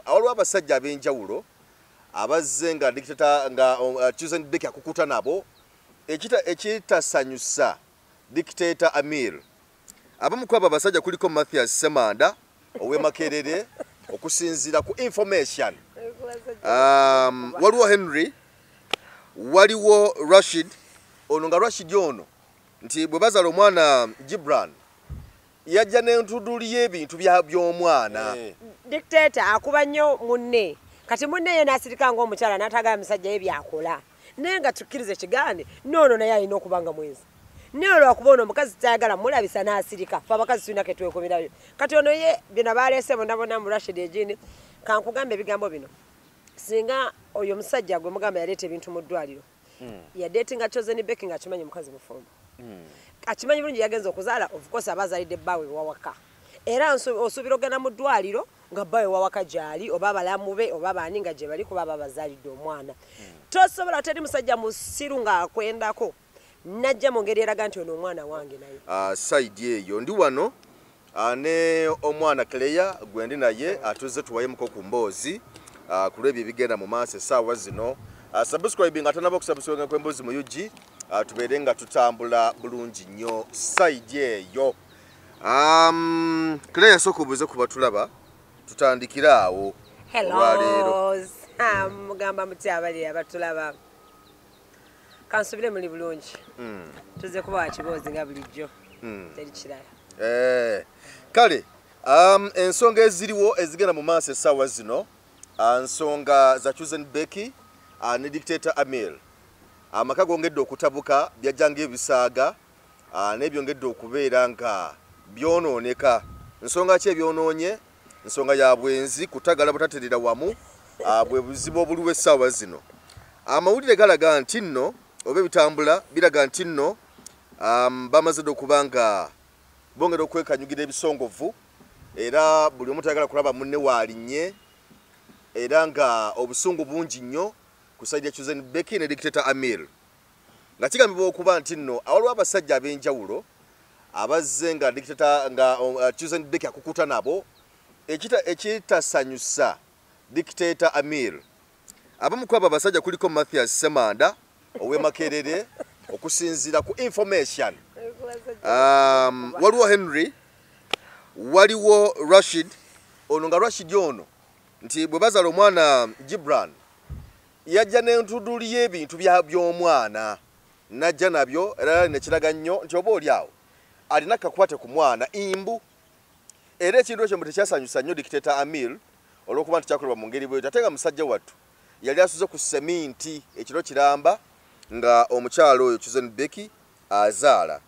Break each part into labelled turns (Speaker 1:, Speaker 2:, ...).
Speaker 1: awaliwo abasajja ab'enjawulo abazze nga dictator nga Chosen Beki akukuta nabo ekitasanyusa dictator Amir. Abamu kwaba abasajja kuliko Mathias Semanda owe Makerere okusinzira ku information. Waliwo Henry, waliwo Rashid, ono nga Rashid yono nti bwe bazala omwana Gibran yajja n'entuduli y'ebintu by'omwana.
Speaker 2: Dictator akuba nnyo munne. Kati munne ye nasirika ng'omukyala n'atagala musajja ye byakola. Naye nga tukkirize kigande noono naye alina okubanga mwezi. Naye olwakuba ono omukazi tayagala mulabisa n'asirika. Ffe abakazi tulina ke twekomerayo. Kati ono ye bino baleese bonna mu Rashid Ejini kankugambe ebigambo bino. Singa oyo musajja gwe mugamba yaleeta ebintu mu ddwaliro. Yadeetinga Chosen Beki nga akimanyi mukazi mufumbo. Akimanyi bulungi yagenza okuzaala of course abazaalidde bbaawe wawaka. Era osuubira ogenda mu ddwaliro nga bbaawe wawaka gyali oba abalamu be oba baani nga gye bali kuba abazaalidde omwana. Tosobola teri musajja musiru ng'akwendako. Najja mu ngeri eraga nti ono omwana wange naye.
Speaker 1: Side eyo ndi wano ne omwana Kleya gwendi naye atuze tuwayemuko ku mboozi ku lw'ebyo ebigenda mu maaso essaawa zino. Subscribe nga tanaba okusubscribe kw'emboozi mu UG tubeere nga tutambula bulungi nnyo side eyo. Kleya sooka obuuze ku batulaba tutandikira awo.
Speaker 2: Hello. Mugamba muti abali abatulaba. Kansubire muli bulungi. Tuze kuba wakiboozi nga bulijjo. Teri kirala.
Speaker 1: Kale ensonga eziriwo ezigenda mu maaso essaawa zino nsonga za Chosen Beki ne dictator Amir. Amaka gongedde okutabuka byajjanga ebisaaga n'ebyongedde okubeera nga byonooneka. Nsonga ki ebyonoonye? Nsonga ya bwenzi kutagala butaterera wamu bwe buzibu obuliwo essaawa zino. Amawulire galaga nti nno oba ebitambula biraga nti nno bamaze dde okuba nga bongera okwekanyugira ebisongovu era buli omu tayagala kulaba munne waalinnye era nga obusungu bungi nnyo ku sayidi ya Chosen Beki ne dictator Amir. Nga kigambibwa okuba nti nno awaliwo abasajja ab'enjawulo abazze nga dictator nga Chosen Beki akukuta nabo ekitasanyusa dictator Amir. Abamu kwaba abasajja kuliko Mathias Semanda owe Makerere okusinzira ku information. Waliwo Henry, waliwo Rashid, ono nga Rashid yono nti bwe bazala omwana Gibran yajja n'entuduli y'ebintu by'omwana najja nabyo era nekiraga nnyo nti oba oli awo alina kakwate ku mwana imbu. Era ekintu ekyo tekyasanyusa nnyo dictator Amir olw'okuba nti kyakolebwa mu ngeri bwetyo ate nga musajja wattu yali asuze ku seminti ekiro kiramba nga omukyalo oyo Chosen Beki azaala.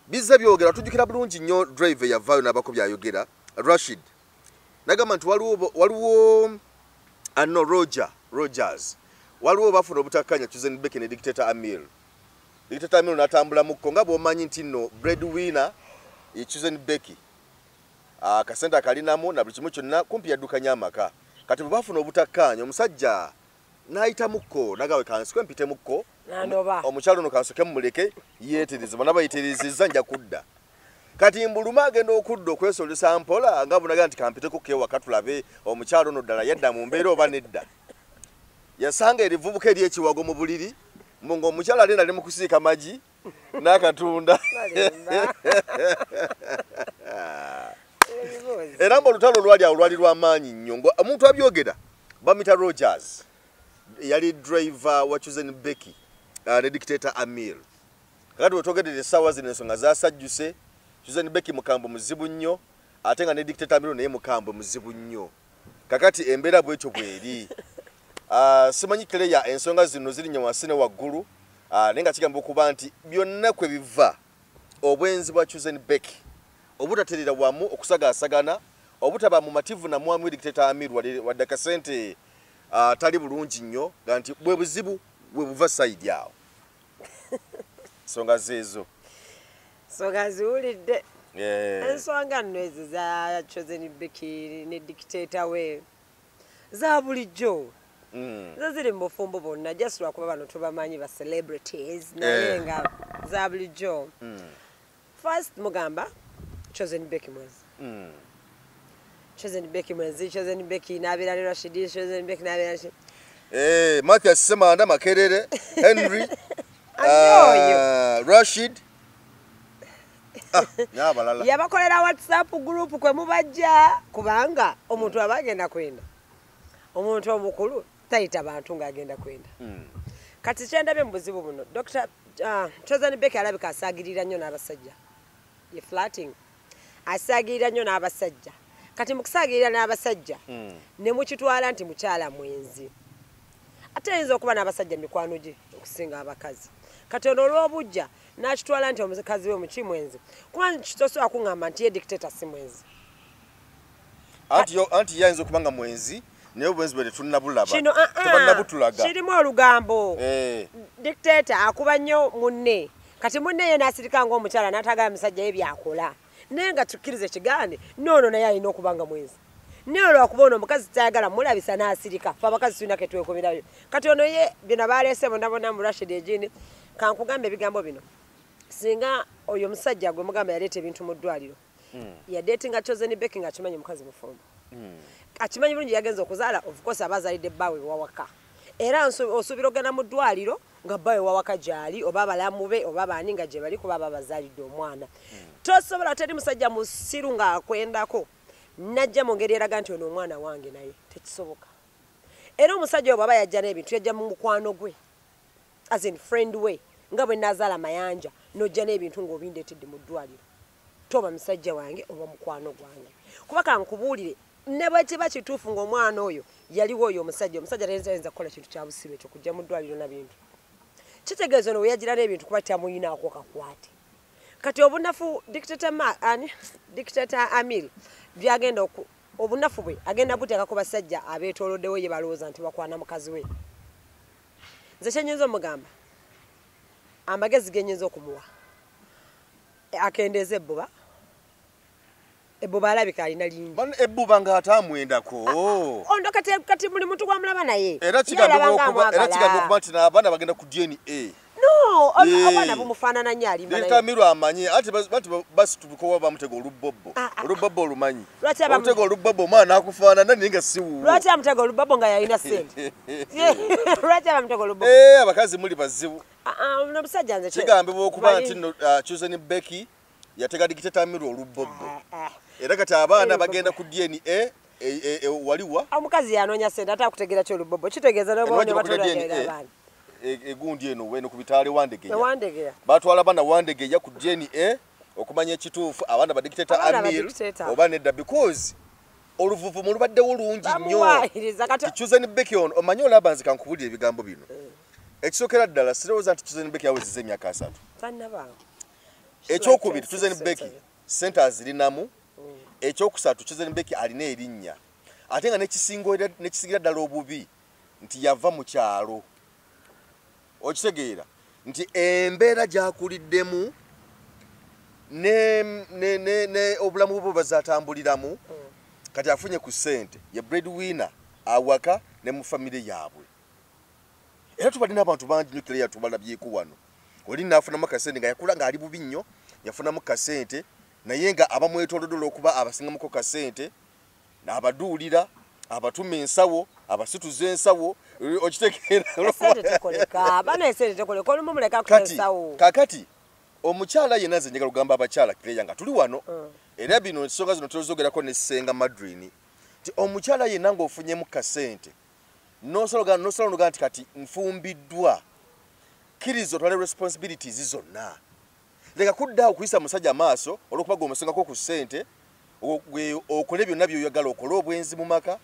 Speaker 1: Bizza byogera tujjukira bulungi nnyo drive yavaayo n'abako byayogera Rashid. Nagamba nti waliwo anno Rogers. Waliwo bafuna obutakkanya Chosen Beki ne dictator Amir. Dictator Amir n'atambula mukko nga bw'omanyi nti nno breadwinner ye Chosen Beki. Akasente akalinamu na buli kimu kyonna kumpi yaddukanya amaka. Kati bwe bafuna obutakkanya omusajja n'ayita mukko nagawe kansikwe mpite mukko omukyalo ono kansoke mumuleke yeetereze bonna bayitereezezza nja kudda. Kati mbuluma agenda okudda okwesolesa mpola nga bunaga nti kampiteko kewaka tulabe omukyalo ono ddala yadda mu mbeera oba nedda. Yasanga erivubuka ery'ekiwago mu buliri nga omukyalo ali nali mu kusiika magi n'akatunda. Era olutalo lwali awo lwali lw'amaanyi nnyo. Omuntu abyogera bamita Rogers yali driver wa Chosen Beki ne dictator Amir. Kakati wetwogerera essaawa zino ensonga zaasajjuse. Chosen Beki mukambo muzibu nnyo ate nga ne dictator Amir naye mukambo muzibu nnyo. Kakati embeera bwetyo bweri. Simanyi Kleya ensonga zino ziri nnyo wansi ne waggulu naye nga kigamba okuba nti byonna kwe biva obwenzi bwa Chosen Beki obutaterera wamu okusagaasagana obutaba mu mativu na mwami dictator Amir wadde akasente tali bulungi nnyo nga nti bwe buzibu bwe buva side awo. Nsonga zeezo.
Speaker 2: Nsonga ziwulidde. Ensonga nno ezo za Chosen Beki ne dictator we za bulijjo. Zo ziri mu bufumbo bonna just lwakuba bano tubamanyi ba celebrities naye nga za bulijjo. First mugamba Chosen Beki mwezi. Chosen Becky mwenzi, Chosen Becky n'abeera ne Rashid, Chosen Becky n'abeera Rashid.
Speaker 1: Mathias Semanda Makerere, Henry, Rashid. Nyabalala.
Speaker 2: Yabakolera WhatsApp group kwe mubajja kubanga omuntu abagenda kwenda. Omuntu omukulu tayita bantu ng'agenda kwenda. Kati kyendabe mu buzibu buno, Dr. Chosen Becky alabika asaagirira nnyo n'abasajja. Ye flatting. Asaagirira nnyo n'abasajja. Kati mu kusaagirira n'abasajja ne mukitwala nti mukyala mwenzi. Ate ayinza okuba n'abasajja mikwano gye okusinga abakazi. Kati ono olw'obujja n'akitwala nti omukazi we muki mwenzi. Kuba kitosobola kuŋŋamba nti ye dictator si mwenzi.
Speaker 1: Anti yayinza okuba nga mwenzi naye obwenzi bwe tetunnabulaba.
Speaker 2: Kino
Speaker 1: tebannabutulaga.
Speaker 2: Kirimu olugambo. Dictator akuba nnyo munne. Kati munne ye n'asirika ng'omukyala n'atagala musajja ye byakola. Naye nga tukkirize kigande noono naye alina okuba nga mwenzi. Naye olwakuba ono omukazi tayagala mulabisa n'asirika. Fe abakazi tulina ke twekomerayo. Kati ono ye bino baleese bonna mu Rashid Egini. Kankugambe ebigambo bino. Singa oyo musajja gwe mugamba yaleeta ebintu mu ddwaliro. Yadeetinga Chosen Becky ng'akimanyi mukazi mufumbo. Akimanyi bulungi yagenza okuzaala of course abazaalidde bbaawe wawaka. Era osuubira ogenda mu ddwaliro nga bbaawe wawaka gy'ali oba abalamu be oba baani nga gye bali kuba babazaalidde omwana. Tosobola teri musajja musiru ng'akwendako. Najja mu ngeri eraga nti ono omwana wange naye tekisoboka. Era omusajja bw'aba yajja n'ebintu yajja mu mukwano gwe. As in friend we. Nga bwe naazaala mayanja n'ojja n'ebintu ng'obindeetedde mu ddwaliro. Toba musajja wange oba mukwano gwange. Kuba kankubuulire ne bwe kiba kituufu ng'omwana oyo yaliwo oyo omusajja tayinza kukola kintu kya busibe ekyo kujja mu ddwaliro na bintu. Kitegeeza ono we yagira n'ebintu kuba tamuyinaako kakwate. Kati obunafu Dictator Amiri byagenda obunafu bwe agenda buteeka ku basajja abeetooloddewo ye balowooza nti bakwana mukazi we. Nze kyenyinza omugamba amagezi genyinza okumuwa akendeeza ebbuba. Ebbuba alabika alina lingi.
Speaker 1: Ebbuba ng'atamwendako.
Speaker 2: Ondo kati buli muntu gwamulaba naye.
Speaker 1: Era kigambibwa okuba nti n'abaana bagenda ku DNA.
Speaker 2: No, abaana bumufaanana nnyo alimba naye.
Speaker 1: Dictator amanyi ate basi tubikowa bamutega olubobbo. Olubobbo olumanyi. Olutega olubobbo omwana akufaanana naye nga si wuwo.
Speaker 2: Lwaki amutega olubobbo nga yalina ssente? Lwaki abamutega olubobbo?
Speaker 1: Abakazi muli bazibu.
Speaker 2: N'omusajja nze
Speaker 1: kigambibwa okuba nti Chosen Becky yatega Dictator Amiri olubobbo. Era kati abaana bagenda ku DNA waliwa.
Speaker 2: Omukazi yanoonya ssente ate akutegera ki olubobbo. Kitegeeza n'obone batolagera abaana.
Speaker 1: Egundi eno weno ku bitaale Wandegeya.
Speaker 2: Wandegeya.
Speaker 1: Batwala abaana Wandegeya ku DNA okumanya ekituufu abaana ba Dictator Amiri oba nedda because oluvuvumu lubaddewo lungi nnyo. Chosen Becky ono omanyi olaba nze kankubulira ebigambo bino. Ekisookera ddala sirowooza nti Chosen Becky awezezza emyaka 3.
Speaker 2: Tannabaawo.
Speaker 1: Ekyokubiri Chosen Becky ssente azirinamu. Ekyokusatu Chosen Becky alina erinnya. Ate nga nekisigira ddala obubi nti yava mu kyalo. Okitegeera nti embeera gyakuliddemu ne obulamu bwe bazatambuliramu kati afunye ku ssente ye breadwinner awaka ne mu famire yaabwe. Era tubalina abantu bangi nnyo kire yatubalabyeko wano. Oli naafunamu kasente nga yakula nga ali bubi nnyo yafunamu kasente naye nga abamwetoolodde okuba abasingamuko kasente n'abaduulira abatuma ensawo abasituza ensawo okitegeera kakati omukyala yenna nze njagala kugamba abakyala kireya nga tuli wano era bino ensonga zino tuzogerako ne Ssenga Madrini nti omukyala yenna ng'ofunyemu kasente nosologa nti kati nfumbiddwa kkiriza otwale responsibilities zonna leka kuddaawo kuyisa musajja maaso olw'okuba g'omusengako ku ssente okole byonna by'oyagala okole obwenzi mu maka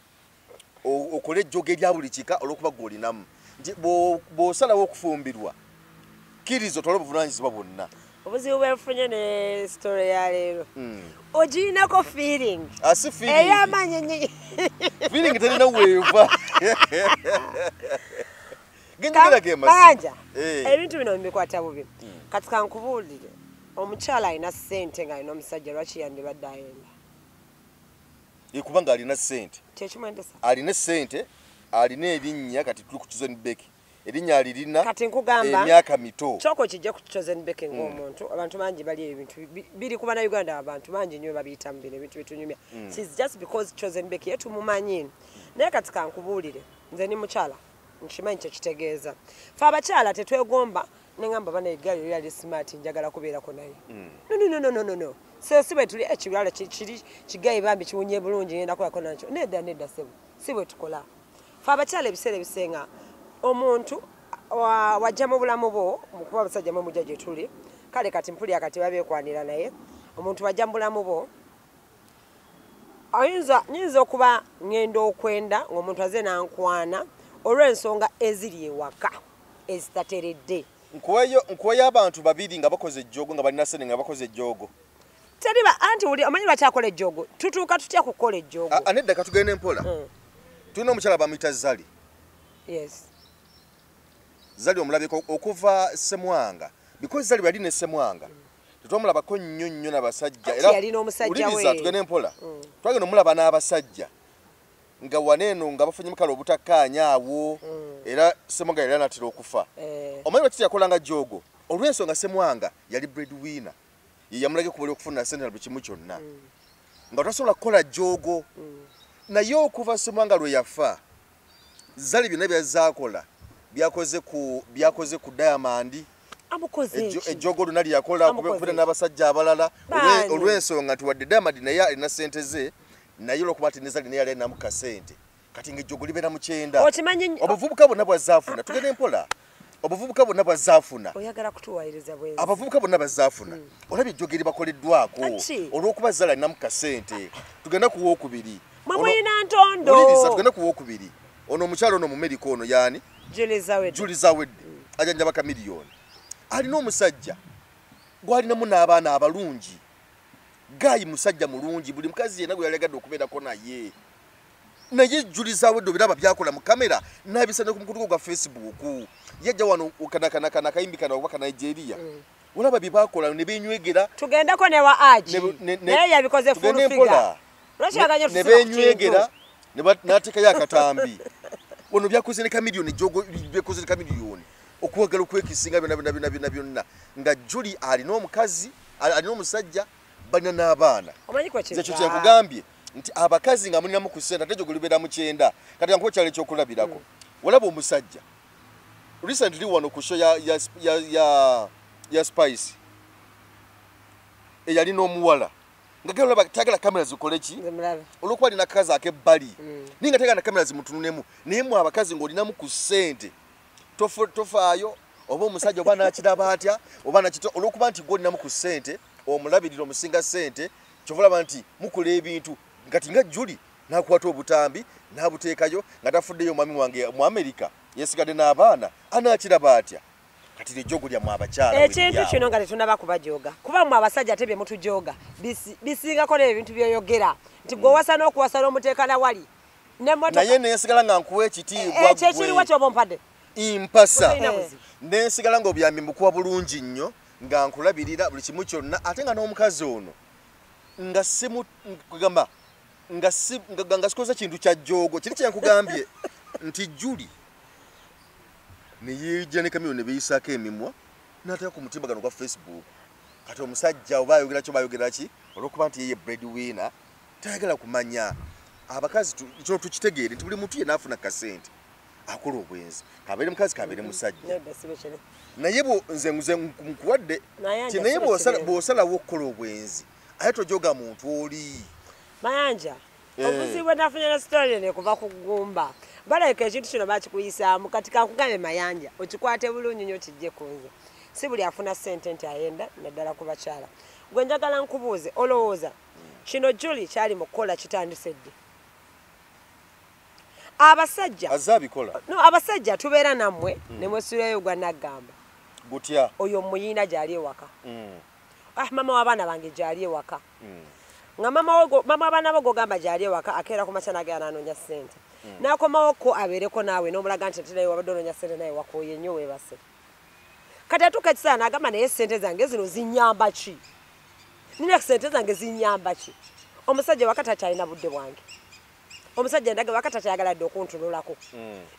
Speaker 1: okole ejjoga erya buli kika olw'okuba gw'olinamu nti bw'osalawo okufumbirwa kkiriza otwale obuvunaanyizibwa bwonna.
Speaker 2: Obuzibu bwefunye ne story ya leero ogirinako feeling
Speaker 1: asi feeling
Speaker 2: ey'amanyi
Speaker 1: feeling terina weeva
Speaker 2: Banja ebintu bino mbikwata bubi kati kankubuulire omukyala alina ssente ng'alina omusajja lwaki yandibadde ayenda
Speaker 1: kubanga alina ssente
Speaker 2: kyekimwendesa
Speaker 1: alina ssente alina erinnya kati tuli ku Chosen Becky erinnya alirina
Speaker 2: kati nkugamba
Speaker 1: emyaka mito
Speaker 2: kyoko kijja ku Chosen Becky ng'omuntu abantu bangi bali ebintu biri kuba na Uganda abantu bangi nnyo babiyita mu bino ebintu bitunyumya she's just because Chosen Becky yetumumanyi naye kati kankubuulire nze ni mukyala nkimanyi kye kitegeeza fe abakyala tetwegomba nengamba bana eggali yali smart njagala kubeerako naye no si bwe tuli ekibala kiri kigayi bambi kiwunye bulungi ngenda kulako nakyo nedda sebo si bwe tukola fe abakyala ebiseera ebisenga omuntu wajja mu bulamu bwo mukuba abasajja mwe mujja gye tuli kale kati mpulira kati babeekwanira naye omuntu wajja mu bulamu bwo nyinza okuba ngenda okwenda ng'omuntu aze nankwana olw'ensonga eziri ewaka ezitateredde
Speaker 1: nkuweyo abantu babiri nga bakoze ejjoogo nga balina sene nga bakoze ejjoogo
Speaker 2: teriba anti omanyi lwakyakola ejjoogo tutuuka tutya kukola ejjoogo
Speaker 1: anedda katugende mpola tulina omukyala bamuyita Zali
Speaker 2: yes
Speaker 1: Zali omulabeko okuva Semwanga because Zali yali ne Semwanga tetwamulabako nnyo n'abasajja
Speaker 2: era yalina omusajja we
Speaker 1: tugende mpola twagenda omulaba n'abasajja nga waneeno nga bafunye mukalo obutakkaanya awo era Semwanga yali anatera okufa omanyi lwaki yakolanga jjoogo olw'ensonga Semwanga yali breadwinner ye yamulage kubali okufuna sente buli kimu kyonna nga tasobola kukola jjoogo naye okuva Semwanga lwe yafa Zali byonna byazaakola byakoze ku Diamond ejjoogo luna lyakola kubera n'abasajja abalala olw'ensonga nti wadde Diamond naye alina sente ze naye olwokuba nti ne Zali naye alinamu kasente kati ng'ejjoogo libeera mu kyenda obuvubuka bonna bwazaafuna tugende mpola obuvubuka bonna bwazaafuna
Speaker 2: oyagala kutuwaayiriza bwenzi
Speaker 1: abavubuka bonna bazaafuna olabye ejjoogo eribakoleddwako olw'okuba Zali alinamu kasente tugenda ku wookubiri
Speaker 2: mwe mulina ntondo
Speaker 1: uliriza tugenda ku wookubiri ono omukyalo ono mu America ono yaani Juliza Wedde ajanjaba ka miliyoni alina omusajja gwalinamu n'abaana abalungi gayi musajja mulungi buli mukazi yenna gwe yalegadde okubeerako naye Juliza Wedde obiraba byakola mu kamera n'abisana ku mukutu gwa Facebook yajja wano kanakana kayimbikana oba ka Nigeria olaba bye bakola ne benywegera
Speaker 2: tugendako ne wa aji naye yabikoze full figure
Speaker 1: ne benywegera n'ateekayo akatambi ono byakoze ne kamiliyoni jogo byakoze ne kamiliyoni okuwagala okwekisinga byonna nga Julie alina omukazi alina omusajja balina n'abaana ekyo kyekugambye nti abakazi nga mulinamu ku ssente ate ejjogo libeera mu kyenda kati yankuwa kyalo ekyokulabirako walaba omusajja recently wano ku show ya Spice eyali n'omuwala nga gero laba tagala kamera zikole ki olwokuba alina akazi akebbali naye nga tagala kamera zimutunulemu naye mu abakazi ng'olinamu ku ssente tofaayo oba omusajja oba nakiraba atya oba nakito olwokuba nti gw'olinamu ku ssente omulabirira omusinga ssente kyovulaba nti mukola ebintu ngati nga Julie n'akwata obutambi n'abuteekayo nga tafuddeyo omwami wange mu America yesigadde n'abaana anaakiraba atya kati nejjogo lya mu abakyala
Speaker 2: ekintu kino nga tetunaba kubajooga kuba mu abasajja ate bye mutujooga bisingako n'ebintu byoyogera nti gwe wasa n'okuwasa n'omuteeka na wali
Speaker 1: naye neesigala nga nkuwa ekitiibwa
Speaker 2: kyekiriwa kyoba ompadde
Speaker 1: impasa neesigala ng'obyambi mukuwa bulungi nnyo nga nkulabirira buli kimu kyonna ate nga n'omukazi ono nga simugamba nga sikoze kintu kya jjoogo kiri kyenkugambye nti Julie neyejja ne kamiliyoni beyisaako emimwa n'ateeka ku mutimbagano gwa Facebook kati omusajja oba ayogera kyo bayogera ki olw'okuba nti yeye breadwinner tayagala kumanya abakazi kino tukitegeere nti buli muntu yenna afuna kasente akola obwenzi kabeere mukazi kabeere musajja naye nze nkuwadde ti naye bw'osalawo okukola obwenzi aye tojoga muntu oli
Speaker 2: Mayanja obuzibu nafunye na story ne kuva kugumba baleka ekintu kino bakikuyisaamu kati kankugambye Mayanja okikwate bulungi nnyo kijje kunze si buli afuna ssente nti ayenda naddala ku bakyala gwe njagala nkubuuze olowooza kino Julie kyali mu kukola kitandise ddi abasajja
Speaker 1: azabikola
Speaker 2: no abasajja tubeera nammwe ne mwesulayo gwa naggamba
Speaker 1: gutya
Speaker 2: oyo muyina gyali ewaka mama w'abaana bange gyali ewaka nga mama abaana bo gogamba gyali ewaka akeera ku makya nagera nanoonya ssente n'akomawo ko abeereko naawe n'omulaga nti naye wabadde onoonya ssente naye wakooye nnyo weebase kati atuuka ekiseera n'agamba naye ssente zange zino zinyamba ki nina ssente zange zinyamba ki omusajja wakati akyalina budde bwange omusajja ndaga wakati atayagaladde okuntunulako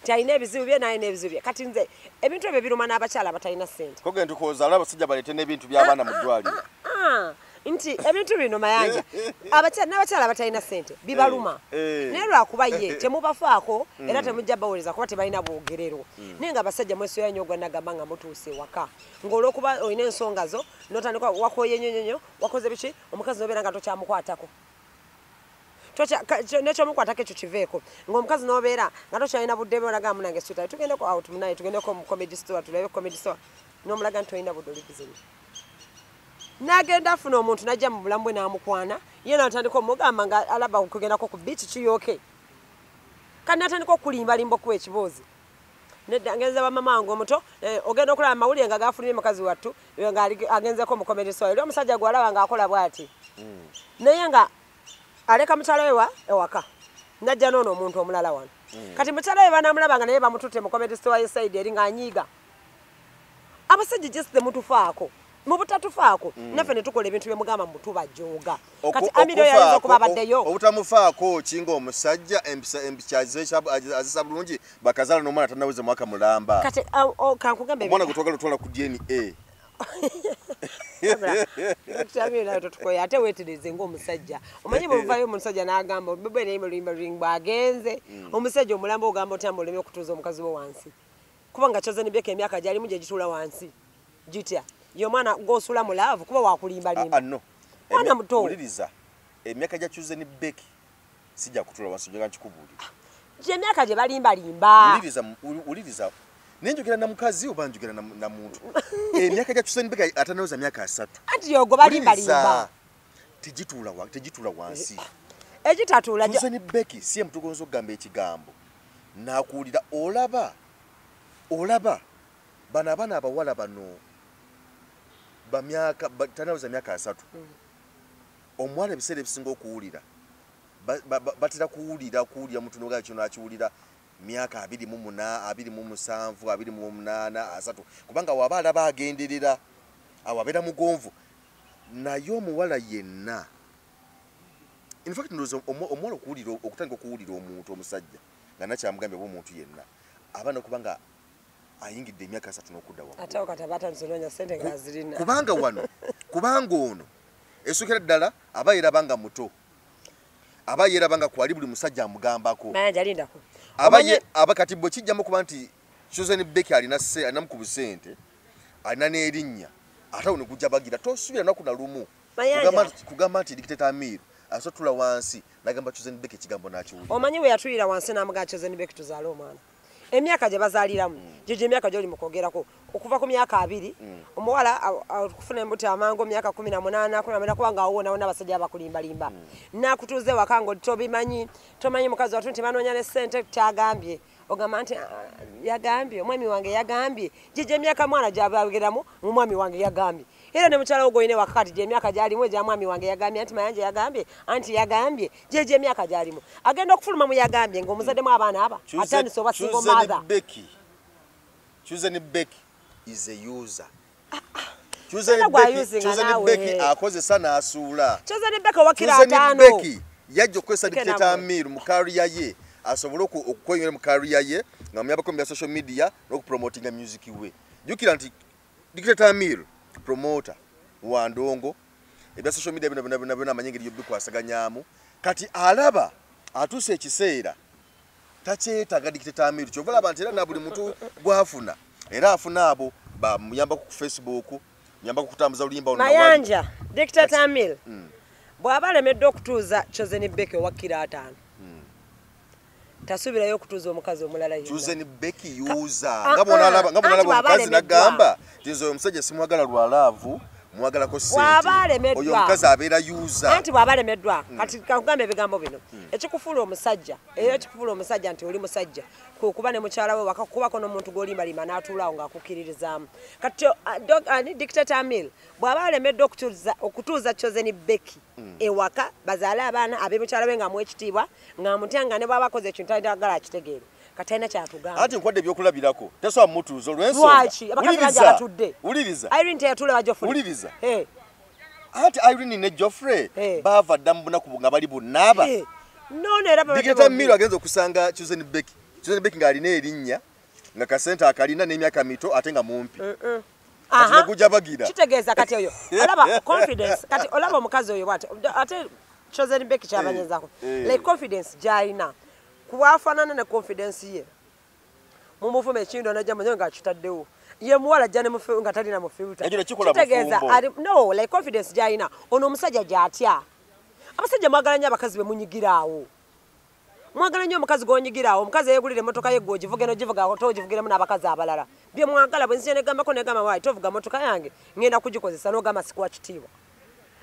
Speaker 2: tayina ebizibu bye naye n'ebizibu bye kati nze ebintu ebyo biruma n'abakyala batalina ssente
Speaker 1: kogenda kukozaala abasajja baleete n'ebintu by'abaana mu ddwaliro
Speaker 2: nti ebintu bino mayanja n'abakyala batalina ssente bibaluma naye lwakuba ye temubafaako era temujja bawuliriza kuba tebalina bwogerero naye nga abasajja mwesoya nnyo gwanagamba nga mutuuse ewaka ng'olwokuba olina ensonga zo n'otandika wakoye nyonyonyo wakoze biki omukazi nobeera nga tokyamukwatako nekyomukwatako ekyo kiveeko ng'omukazi n'obeera nga tokyalina budde olaga munange sitali tugendeko out munaye tugendeko mu comedy store tulebe comedy store n'omulaga nti tolina budde olibizini n'agenda afuna omuntu najja mu bulamu bwe n'amukwana ye n'atandika omugamba nga alaba kugendako ku biiki kiyooke kandi n'atandika okulimbalimba okuwa ekiboozi nedda ngenza bamama wange omuto ogenda okulaba amawulire nga gafunire mukazi wattu nga agenzeko mu comedy store era omusajja gwalaba ng'akola bw'ati naye nga aleka mukyala we ewaka najja noono omuntu omulala wano kati mukyala we banamulaba nga naye bamututte mu comedy store yesaidi eri ng'anyiiga abasajja just temutufaako mu butatufaako naffe ne tukola ebintu bye mugamba mutubajooga kati amiro yayinza okuba abaddeyo
Speaker 1: obutamufaako kinga omusajja empisa azisa bulungi bakazaala n'omwana tanaweza mwaka mulamba
Speaker 2: kati kankugambe
Speaker 1: omwana gwe twagala otwala ku DNA
Speaker 2: ate weetereze ng'omusajja omanyi bwemuvayo omusajja n'agamba bebe nemulimbalimba agenze omusajja omulamba ogamba otamba oleme okutuuza omukazi we wansi kubanga Chosen Beka emyaka gyalimu gye gituula wansi gitya ye omwana gw'osula mu laavu kuba wakulimbalimba mwana muto
Speaker 1: uliriza emyaka gya Chosen Beka sijja kutuula wansi njoga nkikubuulira
Speaker 2: gye emyaka gye balimbalimba
Speaker 1: uliriza nenjogera na mukazi oba njogera na muntu emyaka gya Chosen Beka atanaweza myaka 3
Speaker 2: anti yogo balimbalimba
Speaker 1: tegituula wansi
Speaker 2: egitatuula
Speaker 1: Chosen Beka si mutugonzo okugamba ekigambo nakuwulira olaba bano abaana abawala bano tanaweza myaka 3 omwana ebiseera ebisinga okuwulira batera kuwulira mutu noga kino akiwulira myaka 28 27 28 3 kubanga waba alaba agenderera awabeera mugonvu naye omuwala yenna in fact ndozo omuwala okutandika okuwulira omuntu omusajja nga nakyamugambye omuntu yenna abaana kubanga ayingidde emyaka 3 n'okudda waggulu
Speaker 2: ate okatabata nsononya sente nga zirina
Speaker 1: kubanga ono esukira ddala aba yerabanga muto aba yerabanga kwali buli musajja amugambako
Speaker 2: mayanja lindako
Speaker 1: abakati bwe kijjamu kuba nti Chosen Beka alina mu ku busente alina n'erinnya ate ono gujja bagira tosubira naku na lumu kugamba nti Dictator Amir asotula wansi nagamba Chosen Beka ekigambo n'akiwulira
Speaker 2: omanyi we yatulira wansi n'amuga Chosen Beka tuzaale omwana emyaka gye bazaaliramu gye emyaka gy'oli mukwogerako okuva ku myaka 2 omuwala okufuna embuto amangu myaka 18 kubanga awona abasajja abakulimbalimba nakutuuze waka nga tomanyi mukazi watu nti banoonya ne ssente kyagambye ogamba nti yagambye omwami wange yagambye gye emyaka mwana gyabageramu mu mwami wange yagambye era ne mukyala ogwo ine wakati gye emyaka gyalimu egya mwami wange yagambye anti mayanja yagambye anti yagambye gye emyaka gyalimu agenda okufuluma mu yagambye ng'omuzaddemu abaana aba atandise oba single mother.
Speaker 1: Chosen Beka is a user. Chosen Beka akozesa n'asuula.
Speaker 2: Chosen Beka wakira ataano.
Speaker 1: Chosen Beka yajja okukozesa Dictator Amir mu career ye asobole okukwenyera mu career ye nga muyambako mu social media n'okupromotinga music we. Jukira nti Dictator Amir promoter wandongo ebya social media bino amanyengeri yobikwasaganyaamu kati alaba atuse ekiseera takyetaaga Dictator Amir kyovala abantu era na buli muntu gwafuna era afuna abo bamuyambako ku Facebook muyambako kutambuza oluyimba
Speaker 2: mayanja Dictator Amir bw'aba alemedde okutuuza Chosen Beka wakira ataano tasubirayo okutuuza omukazi omulala yenna
Speaker 1: Chosen Beka yuza nga bonalaba omukazi nagamba tizo omusajja simwagala lwalaavu mwagalako sente oyo omukazi abeera yuza
Speaker 2: anti bw'aba alemeddwa kati kakugambe ebigambo bino ekikufuula omusajja era ekikufuula omusajja nti oli musajja kuba ne mukyala we wakakubako n'omuntu gw'olimbalima n'atuulaawo ng'akukkiririzaamu kati Dictator Amir bw'aba alemedde okutuuza Chosen Beka ewaka bazaale abaana abe mukyala we ng'amuwa ekitiibwa ng'amutya nga ne bw'aba akoze ekintu ayagala akitegeere kati alina kyatugamba
Speaker 1: ati nkwadde ebyokulabirako tesobola mutuuza olw'ensonga uliriza
Speaker 2: Irene teyatuule wa Geoffrey
Speaker 1: uliriza ati Irene ne Geoffrey baava dda mu bunaku nga bali bunaaba
Speaker 2: None era
Speaker 1: Dictator Miru agenza okusanga Chosen Becky. Chosen Becky ngalina erinnya nga kasenta akalina n'emyaka mito ate nga mumpi. Aha. Kujabagira.
Speaker 2: Kitegeeza kati oyo. Olaba confidence kati olaba omukazi oyo bwate. Ate Chosen Becky kyabanyezako. Like confidence gyalina. Kuwafanana ne confidence ye. Mumufume ekindo najja manyo nga kitaddewo. Ye muwala jane mu nga talina mu filter. Kitegeeza no like confidence gyalina. Ono omusajja gyatya. Abasajja mwagala nnyo abakazi be munyigiraawo. Mwagala nnyo omukazi g'onyigiraawo. Omukazi yeegulira emmotoka ye gwogivuge n'ogivuga togivugiremu n'abakazi abalala. Bye mwagala bwe nzije negambako negamba waayi tovuga mmotoka yange ngenda kugikozesa n'ogamba sikuwa kitiibwa.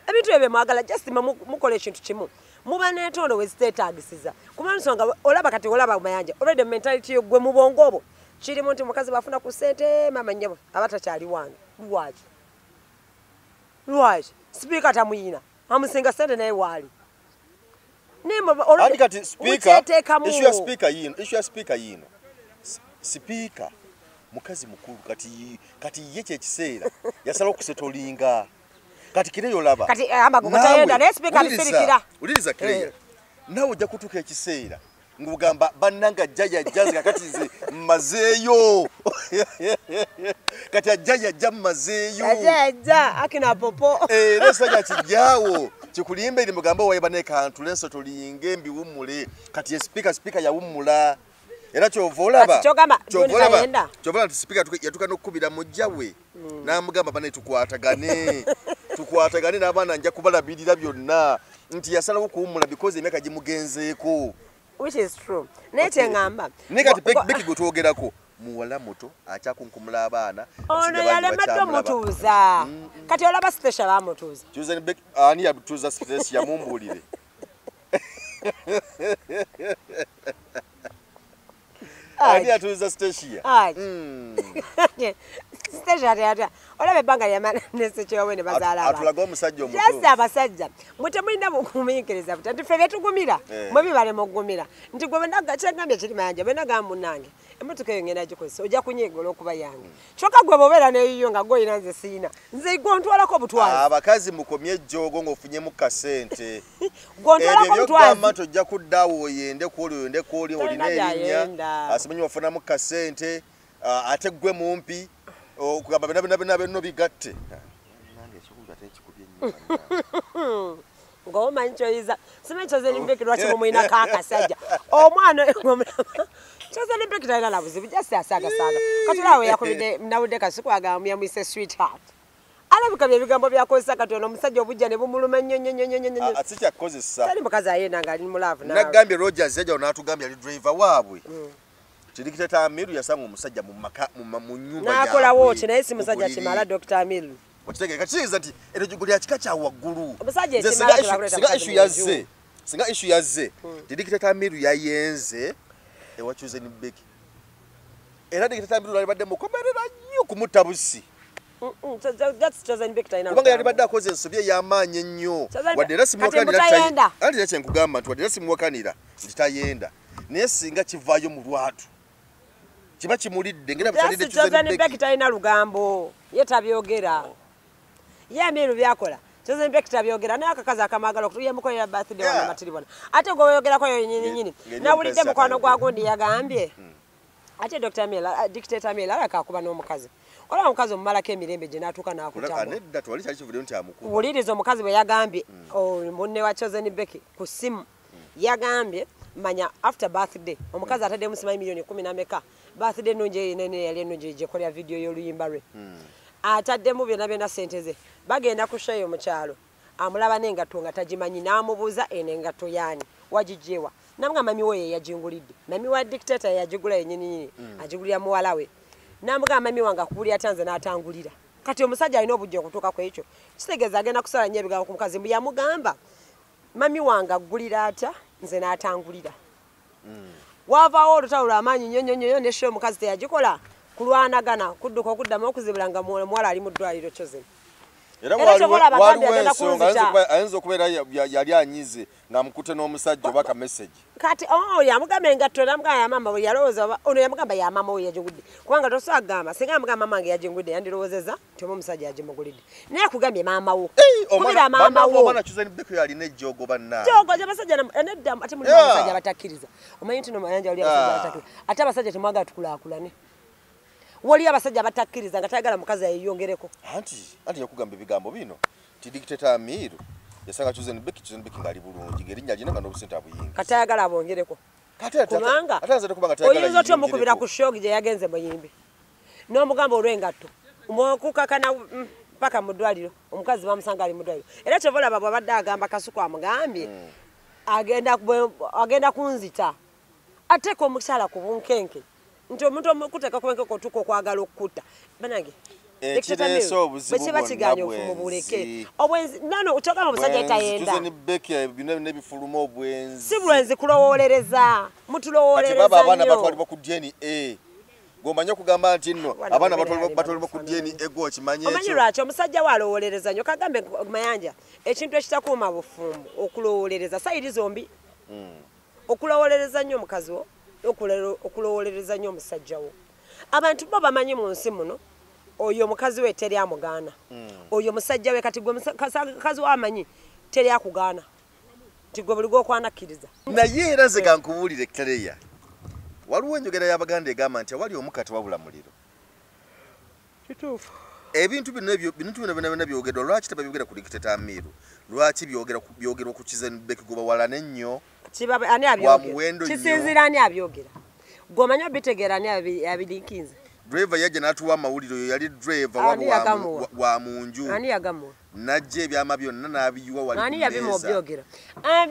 Speaker 2: Ebintu ebyo mwagala just mukola ekintu kimu. Muba n'entondo we ziteetaagisiza. Kubanga nsonga olaba kati olaba mayanja. Already mentality yo gwe mu bwongo obwo. Kirimu nti omukazi bafuna ku ssente mama nnyabo abatakyali wange. Lwaki? Lwaki? Sipiika tamuyina. Amusinga ssente naye waali.
Speaker 1: Andi kati speaker issue ya speaker yino. Speaker mukazi mukulu kati ye kyekiseera yasala okusetolinga. Kati kire yolaba.
Speaker 2: Kati amagogo tayenda ne speaker bisirikira.
Speaker 1: Uliriza kire. Nawe ojja kutuka ekiseera. Ngugamba bannanga jjajja jjazga kati nze mmazeeyo. Kati ajjajja jja mmazeeyo.
Speaker 2: Ajjajja akina popo.
Speaker 1: Lesajja kijjaawo. Kikulimba eri mugamba wayeba ne kantu lenso tolinge mbiwumule. Kati speaker yawumula. Era kyovolaba. Kyovolaba nti speaker yatuka n'okkubira mujjawe. N'amugamba bane tukwatagane. Tukwatagane n'abaana nja kubalabirira byonna. Nti yasalawo kuwumula because emyaka gimugenzeeko.
Speaker 2: Which is true. Nete ngamba.
Speaker 1: Nekati Becky gutwogerako. Muwala moto akyakunkumula abaana.
Speaker 2: Ono yalemadde mutuuza. Kati olaba special amutuuza.
Speaker 1: Chosen Becky ani yabutuuza stress ya mumbulire. Ani atuuza station.
Speaker 2: Station ya. Olaba ebbanga lyamala nesekyowe ne bazaala abantu.
Speaker 1: Atulaga omusajja omuto.
Speaker 2: Yes abasajja. Mutemulina bukumiikiriza buti ffe tugumira. Mwe bibale mugumira. Nti gwe bendaga kyengambye kiri mayanja bendaga munange. Emmotoka eyo ngenda gikozesa ojja kunyegola okuba yange. Kyokka gwe bobeera neyiyo nga goyina nze siina. Nze gontwalako butwazi.
Speaker 1: Abakazi mukomye ejjoogo ng'ofunyemu kasente.
Speaker 2: Gontwalako butwazi.
Speaker 1: Ebyo tojja kuddaawo oyende kwoli olina erinnya. Asimanyi wafunamu kasente ate gwe mumpi. Okugamba bena benno bigatte. Nange ekikunja ate ekikubye nnyo.
Speaker 2: Ng'omanyi kyoyiza. Simanyi Chosen Becky lwaki mumuyina kaakasajja. Omwana Chosen Becky talina nabuzibu just asaagasaaga. Kati olaawe yakubidde nawudde kasiku agamba yamuyise sweetheart. Alabika bye bigambo byakozesa kati ono omusajja obujja ne bumuluma nnyo.
Speaker 1: Sikyakozesa.
Speaker 2: Tali mukazi ayenda ng'ali mu laavu naawe.
Speaker 1: Nagambye Rogers yajja n'atugambye ali driver waabwe. Dictator Miru yasanga omusajja mu nyumba yaabwe.
Speaker 2: N'akolawo ki naye si musajja kimala Dr. Miru.
Speaker 1: Okitegeka kiriza nti ekiguli akika kya waggulu.
Speaker 2: Omusajja ekimala
Speaker 1: singa issue yazze. Dictator Miru yayenze ewa Chosen Becky. Era Dictator Miru alibadde mukomerera nnyo kumutta busi.
Speaker 2: That's Chosen Becky talina.
Speaker 1: Kubanga yalibadde akoze ensobi ey'amaanyi ennyo. Wadde era simuwakanira. Andi era kyenkugamba nti wadde era simuwakanira nti tayenda. Naye singa kivaayo mu lwatu. Kiba kimulidde ngera butalidde
Speaker 2: Chosen Becky talina lugambo. Ye tabyogera. Ye Miru byakola. Chosen Becky tabyogera naye akakazi akamagala okutuye mukolera birthday wa matiribona. Ate gwe yogerako yo nyini. Nawulidde mukwano gwa gundi yagambye. Ate Dictator Miru alaka akuba n'omukazi. Olaba omukazi omumalako emirembe gye n'atuuka n'akutama.
Speaker 1: Nedda twali kyali kivuddeyo nti amukuba.
Speaker 2: Wuliriza omukazi bwe yagambye munne wa Chosen Becky ku ssimu yagambye manya after birthday omukazi atadde musimanyi milioni 10 n'ameka birthday nunje nene yali nunje gyekolera video y'oluyimba lwe ataddemu byonna ssente ze bagenda ku show mu kyalo amulaba n'engatto nga tagimanyi n'amubuuza eno engatto yaani wagijjewa namugamba mami we yagingulidde mami wa Dictator yagigula yennyini agigulira muwala we namugamba mami wange akubuli atanze n'atangulira kati omusajja alina obujja okutuuka ku ekyo kitegeeza agenda kusala nnyo ebigambo ku mukazi mbu yamugamba mami wange aggulira atya nze n'atangulira wavaawo olutalo lw'amaanyi nnyo ne show omukazi teyagikola kulwanagana kudduka okuddamu okuzibula nga muwala ali mu ddwaliro Chosen
Speaker 1: era waliwo ensonga ayinza okubeera yali anyize ng'amukute n'omusajja oba ka message
Speaker 2: kati yamugamba engatto namugamba yamama we yalowooza ono yamugamba yamama we yagingudde kubanga tosobola kugamba singa yamugamba mama wange yagingudde yandirowoozezza nti omu omusajja yagimugulidde naye akugambye maama wo kubira maama wo
Speaker 1: omwana Chuzen Becky yalina ejjoogo bannaye
Speaker 2: jogo gy'abasajja nedda ate mulimu abasajja abatakkiriza omanyi nti nomayanja wali abasajja abatakkiriza ate abasajja temwagala tukulaakulane wali abasajja abatakkiriza nga tayagala mukazi yeyongereko
Speaker 1: anti yakugamba ebigambo bino ti dictator Amiru yasanga Chuzen Becky ngali bulungi ng'erinnya lina nga n'obusente abuyingi
Speaker 2: kati ayagala abongereko kubanga
Speaker 1: kubanga
Speaker 2: oyinza otya omukubira ku shogi gye yagenze muyimbi n'omugamba olw'engatto kukakana paka mu ddwaliro omukazi bamusanga ali mu ddwaliro era kyovolaba bw'abadde agamba Kasuku amugambye agenda kunzita ateeka omukyala ku bunkenke nti omuntu omukuteeka ku bunkenke otuka okwagala okukutta banange
Speaker 1: ekireese obuzibu
Speaker 2: bwonna obwenzi nono kyogamba omusajja etayenda
Speaker 1: Chuzen Becky n'ebifuluma obwenzi
Speaker 2: si bulwenzi kulowoolereza mutulowoolereza
Speaker 1: baba abaana batwalibwa ku DNA gomanye okugamba nti nno abaana batwalibwa ku DNA gwo kimanye
Speaker 2: omanyi lwaki omusajja we alowoolereza nnyo kagambe mayanja ekintu ekitakuuma bufumbo okulowoolereza sayiri zombi okulowoolereza nnyo omukazi wo okulowoolereza nnyo omusajja wo abantu bo bamanyi mu nsi muno oyo omukazi we teri amugaana oyo musajja we kati gwe mukazi we amanyi teri akugaana nti gwe buli gw'okwanakkiriza
Speaker 1: naye era nze gankubuulire Claire waliwo enjogera y'Abaganda egamba nti awali omukati wabula muliro
Speaker 2: kituufu
Speaker 1: ebintu bino byonna byogerwa lwaki tebabyogera ku dictator Amiru lwaki byogerwa ku Chuzen Becky gwe bawalana ennyo
Speaker 2: ani abyogera kisinziira ani abyogera gweomanyi obitegeera ani abilinkinze
Speaker 1: driver yajja n'atuwa amawulire oyo yali driver wa munju
Speaker 2: ani yagamuwa
Speaker 1: najja ebyama byonna n'abiyiwa wali
Speaker 2: ani yabimubyogera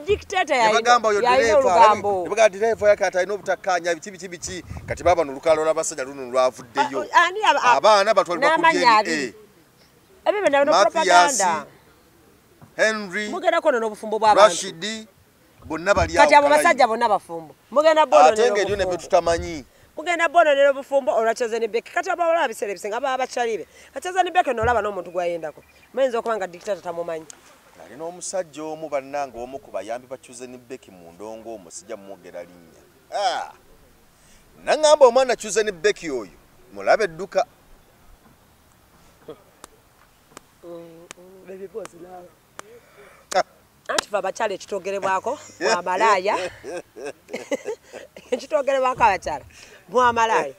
Speaker 2: dictator
Speaker 1: yabagamba oyo
Speaker 2: yayina
Speaker 1: driver yakati alina obutakkaanya biki kati baba n'olukalala lw'abasajja luno lwavuddeyo abaana batwalibwa ku DNA
Speaker 2: ebyo byonna propaganda
Speaker 1: Henry
Speaker 2: mugerako n'obufumbo bw'abantu
Speaker 1: Rashidi bonna bali awo
Speaker 2: kati abo basajja bonna bafumbo mugenda bono
Speaker 1: ate ng'eryo ne bye tutamanyi
Speaker 2: mugenda bononera obufumbo olwa Chuzen Becky kati abalaba biseera ebisinga baba bakyalibe Chuzen Becky n'olaba n'omuntu gwayendako mayinza okuba nga dictator tamumanyi
Speaker 1: ali n'omusajja omu bannanga omu ku bayambi ba Chuzen Becky mu ndongo omusajja mwogera linnya nangamba omwana Chuzen Becky oyo mulabe edduka
Speaker 2: anti fa abakyala ekitogerebwako bwamalaaya ekitogerebwako abakyala bwamalaaya